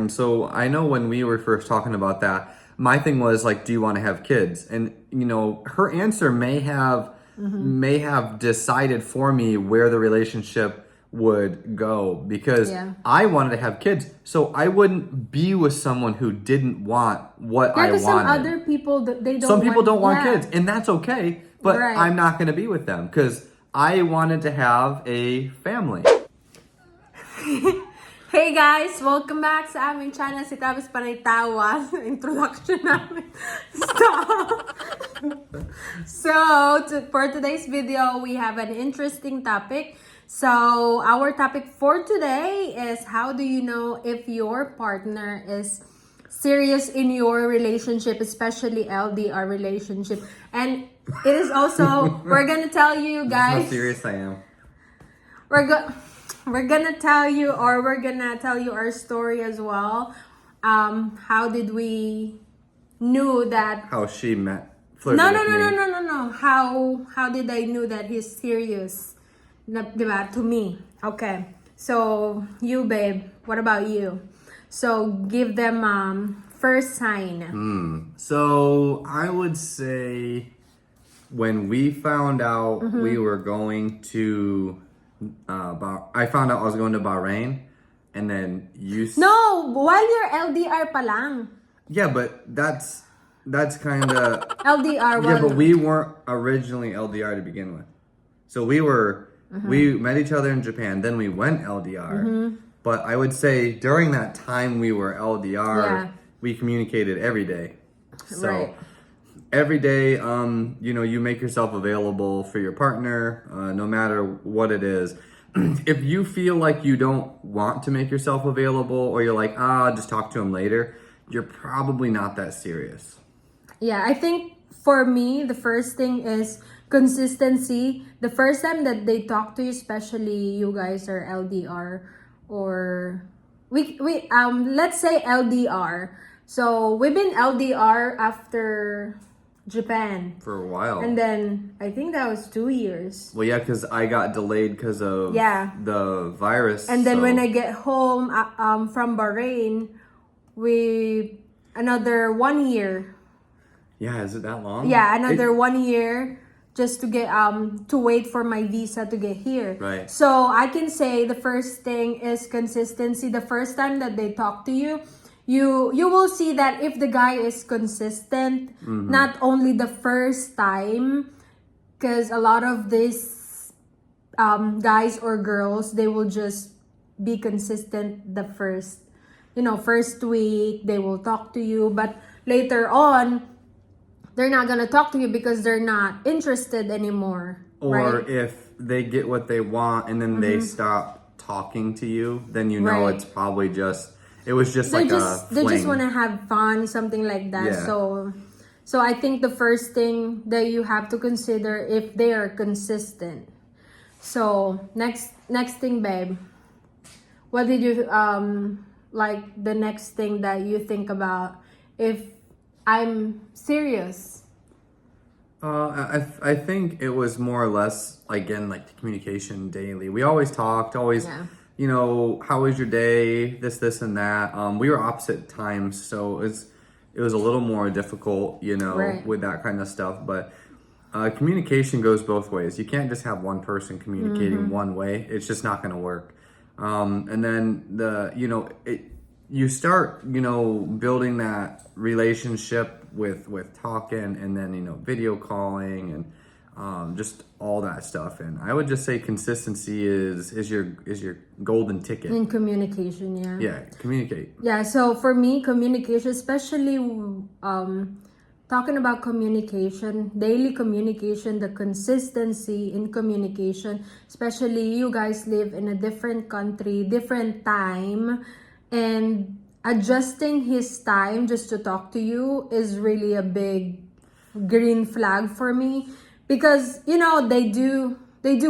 And so I know when we were first talking about that, my thing was like, do you want to have kids? And her answer may have decided for me where the relationship would go, because I wanted to have kids, so I wouldn't be with someone who didn't want what I wanted. Some other people, they don't. Some people don't want kids, and that's okay. But Right. I'm not going to be with them because I wanted to have a family. Hey guys! Welcome back sa aming channel. Si Travis panay tawa sa introduction namin. Stop! For today's video, we have an interesting topic. So, our topic for today is, how do you know if your partner is serious in your relationship, especially LDR relationship? And it is also, we're gonna tell you guys... How serious I am. We're gonna tell you our story as well. How did we knew that? How she met. No. How did I knew that he's serious? Diba? To me. Okay. So you, babe. What about you? So give them first sign. So I would say when we found out we were going to. I found out I was going to Bahrain, and then you. No, while you're LDR pa lang. Yeah, but that's kind of LDR. Yeah, but we weren't originally LDR to begin with. So we met each other in Japan, then we went LDR. But I would say during that time we were LDR, we communicated every day. So. Right. Every day, you make yourself available for your partner, no matter what it is. If you feel like you don't want to make yourself available, or you're like, just talk to him later, you're probably not that serious. Yeah, I think for me, the first thing is consistency. The first time that they talk to you, especially you guys are LDR, or we let's say LDR. So we've been LDR after Japan For a while. and then I think that was 2 years. Well, yeah, because I got delayed because of the virus. And then when I get home from Bahrain, another 1 year. Yeah, is it that long? Yeah, another 1 year just to get to wait for my visa to get here. Right. So I can say the first thing is consistency. The first time that they talk to you, you will see that if the guy is consistent, not only the first time, because a lot of these guys or girls, they will just be consistent the first week, they will talk to you, but later on, they're not gonna talk to you because they're not interested anymore. Or right? if they get what they want and then they stop talking to you, then you know it's probably it was just they like a fling. They just want to have fun, something like that. Yeah. So I think the first thing that you have to consider if they are consistent. So next thing, babe. What did you like the next thing that you think about if I'm serious? I think it was more or less, again, like the communication daily. We always talked, how was your day? This and that. We were opposite times, so it was a little more difficult, with that kind of stuff. But communication goes both ways. You can't just have one person communicating one way. It's just not going to work. And then you start, building that relationship with talking, and then, video calling and just all that stuff. And I would just say consistency is your golden ticket. In communication, yeah. Yeah, communicate. Yeah, so for me, communication, especially talking about communication, daily communication, the consistency in communication, especially you guys live in a different country, different time, and adjusting his time just to talk to you is really a big green flag for me, because they do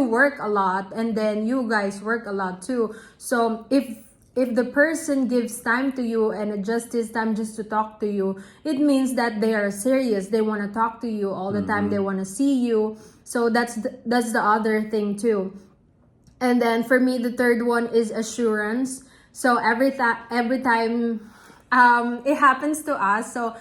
work a lot, and then you guys work a lot too. So if the person gives time to you and adjusts his time just to talk to you, it means that they are serious. They want to talk to you all the time. They want to see you. So that's the other thing too. And then for me, the third one is assurance. So every time it happens to us. So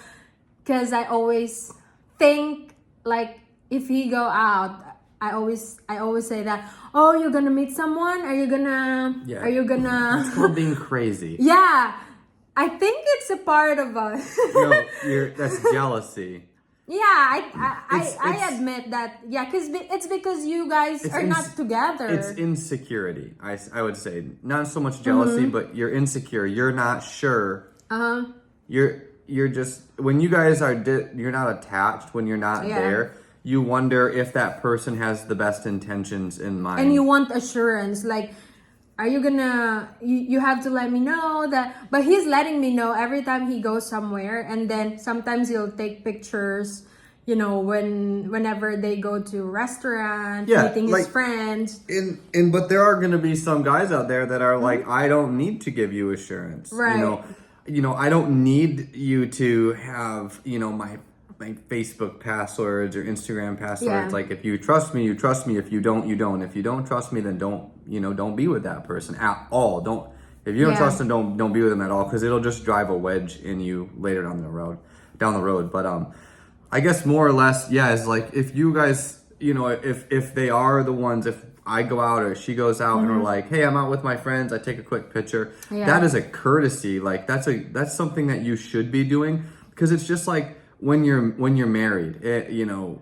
because I always think like if he go out, I always say that, oh, you're gonna meet someone? Are you gonna It's called being crazy. Yeah. I think it's a part of us. No, that's jealousy. Yeah, I admit that. Yeah, because it's because you guys are not together. It's insecurity. I would say not so much jealousy, but you're insecure. You're not sure. You're just when you guys are you're not attached when you're not there. You wonder if that person has the best intentions in mind, and you want assurance, like, are you gonna, you have to let me know that, but he's letting me know every time he goes somewhere, and then sometimes he'll take pictures, you know, whenever they go to restaurant, meeting his friends. But there are gonna be some guys out there that are like, I don't need to give you assurance. Right. You know, I don't need you to have, you know, my Facebook passwords or Instagram passwords. Like, if you trust me, you trust me. If you don't, you don't. If you don't trust me, then don't be with that person at all. If you don't trust them, don't be with them at all, because it'll just drive a wedge in you later down the road. But I guess more or less, it's like, if you guys, you know, if they are the ones, if I go out or she goes out and we're like, hey, I'm out with my friends, I take a quick picture. That is a courtesy. Like, that's something that you should be doing, because it's just like, when you're married, you know,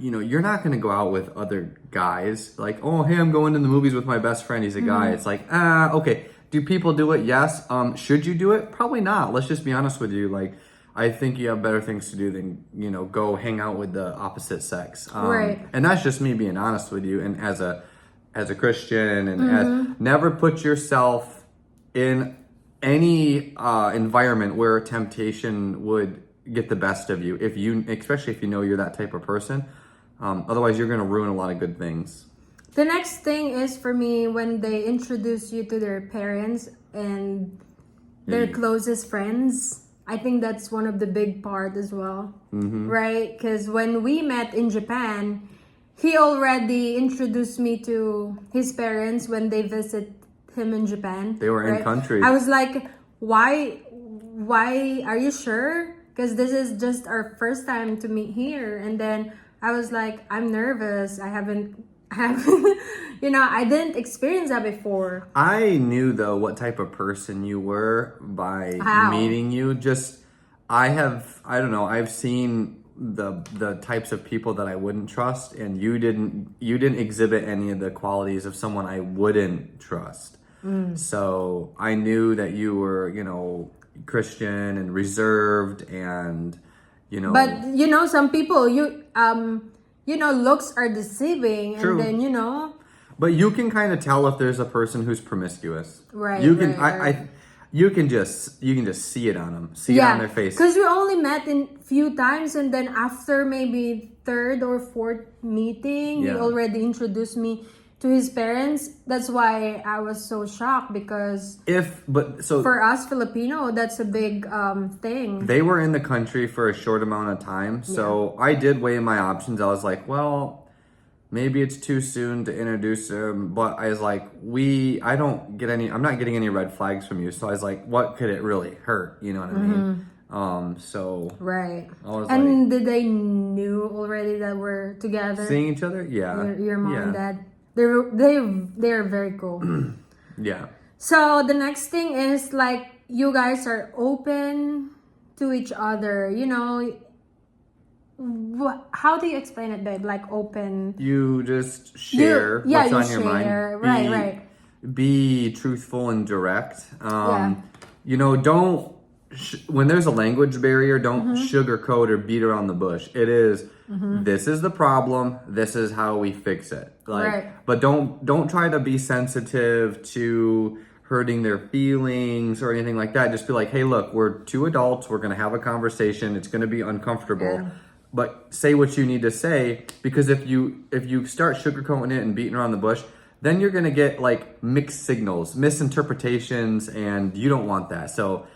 you're not going to go out with other guys. Like, oh, hey, I'm going to the movies with my best friend. He's a guy. It's like, okay. Do people do it? Yes. Should you do it? Probably not. Let's just be honest with you. Like, I think you have better things to do than, you know, go hang out with the opposite sex. And that's just me being honest with you. And as a Christian, and as never put yourself in any environment where temptation would get the best of you, especially if you know you're that type of person. Otherwise, you're going to ruin a lot of good things. The next thing is, for me, when they introduce you to their parents and their closest friends. I think that's one of the big part as well, right? Because when we met in Japan, he already introduced me to his parents when they visit him in Japan. They were in country. I was like, why are you sure? Because this is just our first time to meet here. And then I was like, I'm nervous. I haven't, you know, I didn't experience that before. I knew, though, what type of person you were by meeting you. I've seen the types of people that I wouldn't trust, and you didn't exhibit any of the qualities of someone I wouldn't trust. So I knew that you were, you know, Christian and reserved, and you know. But you know, some people, you know, looks are deceiving. True. And then, you know. But you can kind of tell if there's a person who's promiscuous. Right. You can. Right. You can just see it on them. See it on their face. Because we only met in few times, and then after maybe third or fourth meeting, he already introduced me to his parents. That's why I was so shocked, because for us Filipino, that's a big thing. They were in the country for a short amount of time, so I did weigh my options. I was like, well, maybe it's too soon to introduce him, but I was like, I'm not getting any red flags from you, so I was like, what could it really hurt? You know what I mean? So right. I was did they knew already that we're together, seeing each other? Yeah. Your mom and dad. They're very cool. Yeah. So the next thing is, like, you guys are open to each other. You know, how do you explain it, babe? Like, open. You just share what's on your mind. Right. Be truthful and direct. You know, don't when there's a language barrier, don't sugarcoat or beat around the bush. It is. This is the problem. This is how we fix it. But don't try to be sensitive to hurting their feelings or anything like that. Just be like, hey, look, we're two adults. We're gonna have a conversation. It's gonna be uncomfortable, but say what you need to say. Because if you start sugarcoating it and beating around the bush, then you're gonna get like mixed signals, misinterpretations, and you don't want that. So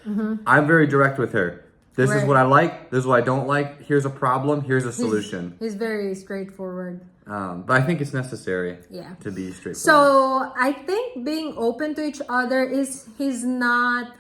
I'm very direct with her. This is what I like. This is what I don't like. Here's a problem. Here's a solution. He's very straightforward. But I think it's necessary Yeah. to be straightforward. So I think being open to each other is he's not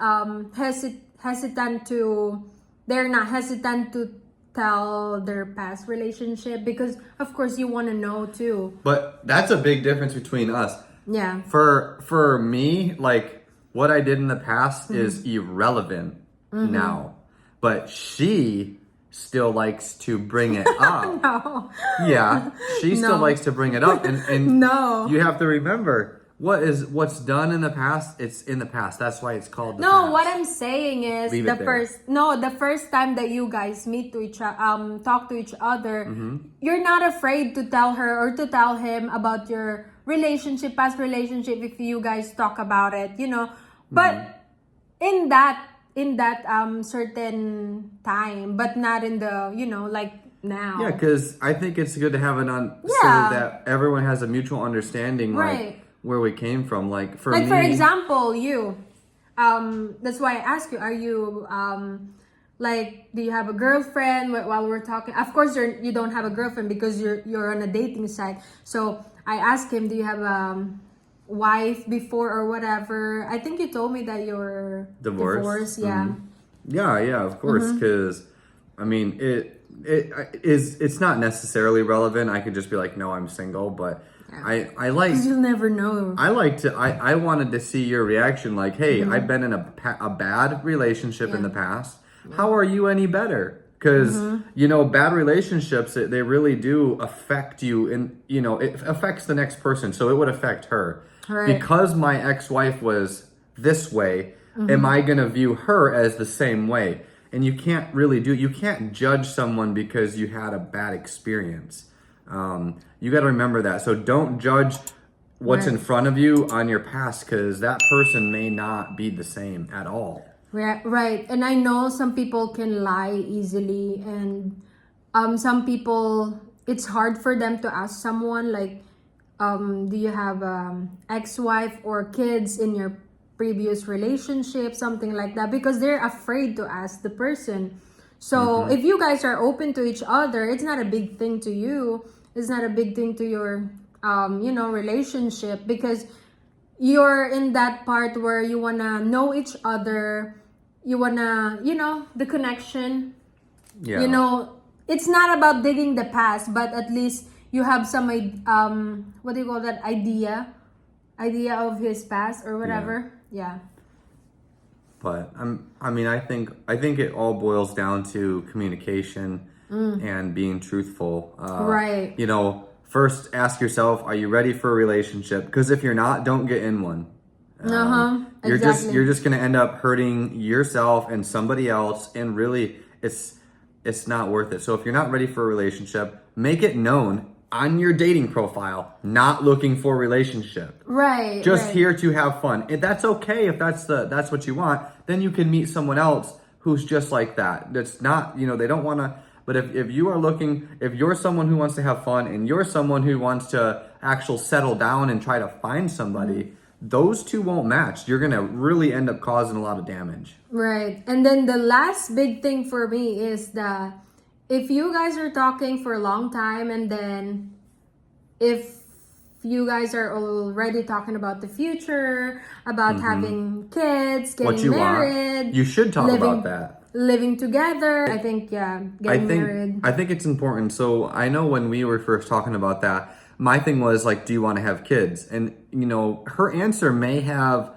hesitant to they're not hesitant to tell their past relationship because of course you want to know too. But that's a big difference between us. Yeah. For me, like what I did in the past is irrelevant now. But she still likes to bring it up. No. Yeah, she still No. likes to bring it up, and No. you have to remember what's done in the past. It's in the past. That's why it's called the No, past. what I'm saying is Leave the it there. first time that you guys meet to talk to each other, you're not afraid to tell her or to tell him about your relationship, past relationship if you guys talk about it, you know. But in that certain time, but not in the, you know, like now. Yeah, because I think it's good to have it on so Yeah. that everyone has a mutual understanding, Right. like where we came from. Like for Like me, for example, you that's why I ask you, are you like do you have a girlfriend while we're talking? Of course you don't have a girlfriend because you're on a dating site. So I asked him, do you have a wife before or whatever? I think you told me that you're Divorced. yeah. yeah, of course, because I mean it's not necessarily relevant. I could just be like, no, I'm single, but I like. Because you'll never know. I wanted to see your reaction. Like, hey, I've been in a bad relationship in the past. How are you any better? Because you know, bad relationships they really do affect you, and you know, it affects the next person. So it would affect her. Right. Because my ex-wife was this way, am I gonna view her as the same way? And you can't really you can't judge someone because you had a bad experience. You got to remember that. So don't judge what's in front of you on your past because that person may not be the same at all. Right. And I know some people can lie easily, and some people it's hard for them to ask someone like, do you have ex-wife or kids in your previous relationship, something like that, because they're afraid to ask the person. So if you guys are open to each other, it's not a big thing to you. It's not a big thing to your, you know, relationship because you're in that part where you wanna know each other. You wanna, you know, the connection. Yeah. You know, it's not about digging the past, but at least you have some, what do you call that? Idea of his past or whatever. Yeah. But I think it all boils down to communication and being truthful. Right. You know, first ask yourself, are you ready for a relationship? Because if you're not, don't get in one. Exactly. You're just gonna end up hurting yourself and somebody else, and really, it's not worth it. So if you're not ready for a relationship, make it known on your dating profile, not looking for a relationship. Right. Just here to have fun. And that's okay if that's what you want. Then you can meet someone else who's just like that. That's not, you know, they don't want to. But if you're someone who wants to have fun and you're someone who wants to actually settle down and try to find somebody, those two won't match. You're going to really end up causing a lot of damage. Right. And then the last big thing for me is that if you guys are talking for a long time and then if you guys are already talking about the future, about having kids, getting married, you should talk about that. Living together. I think, getting married. I think it's important. So I know when we were first talking about that, my thing was like, do you want to have kids? And you know, her answer may have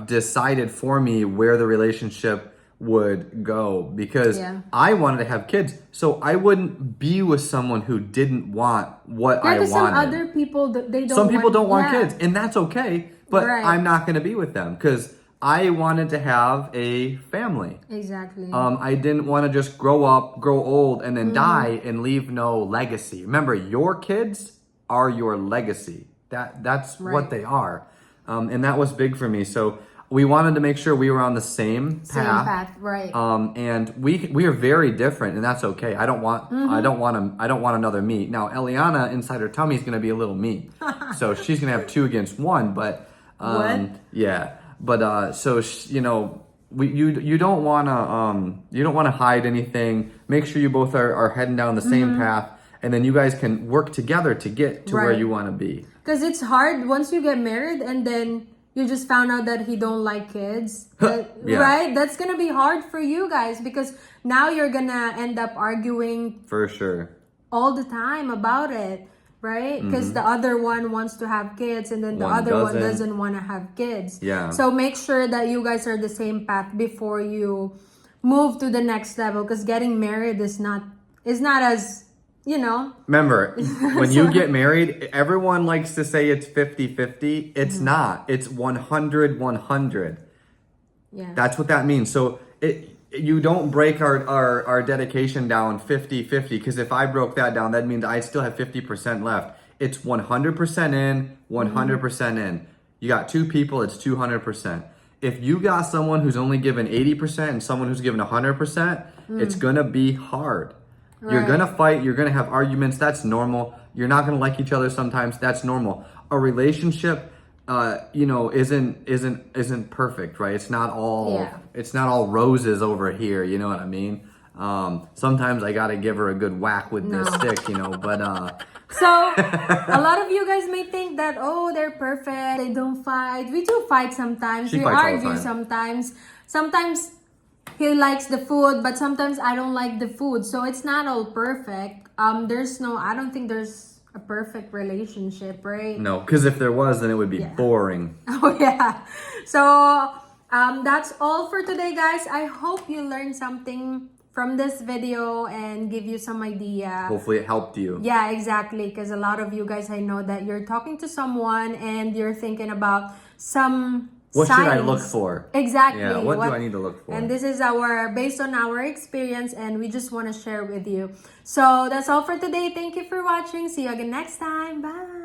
decided for me where the relationship would go, because I wanted to have kids, so I wouldn't be with someone who didn't want what I wanted. Some other people they don't. Some people don't want kids, and that's okay. But I'm not going to be with them because I wanted to have a family. Exactly. I didn't want to just grow up, grow old, and then die and leave no legacy. Remember, your kids are your legacy. That's what they are, and that was big for me. So we wanted to make sure we were on the same path. Same path, right? And we are very different, and that's okay. I don't want another me. Now, Eliana inside her tummy is going to be a little me, so she's going to have 2 against 1. But yeah. But so you know, you don't want to hide anything. Make sure you both are heading down the same path, and then you guys can work together to get to where Right. you want to be. Because it's hard once you get married and then you just found out that he don't like kids. Yeah. Right? That's gonna be hard for you guys because now you're gonna end up arguing For sure. all the time about it, right? Because the other one wants to have kids and then the One other one doesn't. doesn't want to have kids. Yeah. So make sure that you guys are the same path before you move to the next level, because getting married is not as, you know. Remember, when you get married, everyone likes to say it's 50-50. It's not. It's 100-100. Yeah. That's what that means. So you don't break our dedication down 50-50, because if I broke that down, that means I still have 50% left. It's 100% in, 100% in. You got two people, it's 200%. If you got someone who's only given 80% and someone who's given 100%, it's gonna be hard. You're Right. gonna fight, you're gonna have arguments, that's normal. You're not gonna like each other sometimes, that's normal. A relationship isn't perfect, right? It's not all roses over here, you know what I mean? Sometimes I gotta give her a good whack with this stick, but So a lot of you guys may think that, oh, they're perfect, they don't fight. We do fight sometimes. She We fights all the argue time. sometimes. Sometimes he likes the food, but sometimes I don't like the food. So it's not all perfect. I don't think there's a perfect relationship, right? no, because if there was, then it would be boring. Oh yeah. So that's all for today, guys. I hope you learned something from this video and give you some idea. Hopefully it helped you. Yeah, exactly. Because a lot of you guys, I know that you're talking to someone and you're thinking about some What signs. should I look for? Exactly. Yeah, what do I need to look for? And this is based on our experience, and we just want to share with you. So that's all for today. Thank you for watching. See you again next time. Bye.